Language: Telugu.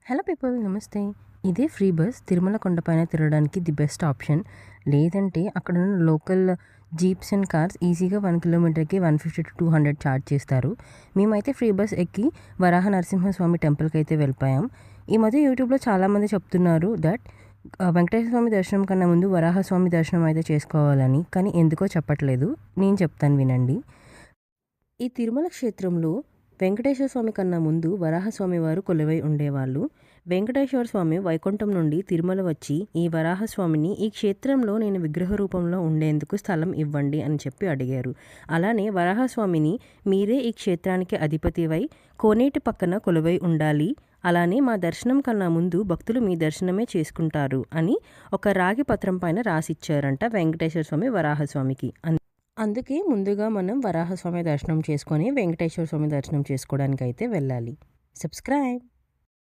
హలో పీపుల్, నమస్తే. ఇదే ఫ్రీ బస్ తిరుమల కొండపైన తిరగడానికి ది బెస్ట్ ఆప్షన్. లేదంటే అక్కడ ఉన్న లోకల్ జీప్స్ అండ్ కార్స్ ఈజీగా 1 కిలోమీటర్కి 150 to 200 ఛార్జ్ చేస్తారు. మేమైతే ఫ్రీ బస్ ఎక్కి వరాహ నరసింహస్వామి టెంపుల్కి అయితే వెళ్ళిపోయాం. ఈ మధ్య యూట్యూబ్లో చాలామంది చెప్తున్నారు దట్ వెంకటేశ్వర స్వామి దర్శనం కన్నా ముందు వరాహస్వామి దర్శనం అయితే చేసుకోవాలని. కానీ ఎందుకో చెప్పట్లేదు, నేను చెప్తాను వినండి. ఈ తిరుమల క్షేత్రంలో వెంకటేశ్వర స్వామి కన్నా ముందు వరాహస్వామి వారు కొలువై ఉండేవాళ్ళు. వెంకటేశ్వర స్వామి వైకుంఠం నుండి తిరుమల వచ్చి ఈ వరాహస్వామిని ఈ క్షేత్రంలో నేను విగ్రహ రూపంలో ఉండేందుకు స్థలం ఇవ్వండి అని చెప్పి అడిగారు. అలానే వరాహస్వామిని మీరే ఈ క్షేత్రానికి అధిపతివై కోనేటి పక్కన కొలువై ఉండాలి, అలానే మా దర్శనం కన్నా ముందు భక్తులు మీ దర్శనమే చేసుకుంటారు అని ఒక రాగి పత్రం పైన రాసిచ్చారంట వెంకటేశ్వర స్వామి వరాహస్వామికి. అందుకే ముందుగా మనం వరాహస్వామి దర్శనం చేసుకొని వెంకటేశ్వర స్వామి దర్శనం చేసుకోవడానికి అయితే వెళ్ళాలి. సబ్స్క్రైబ్.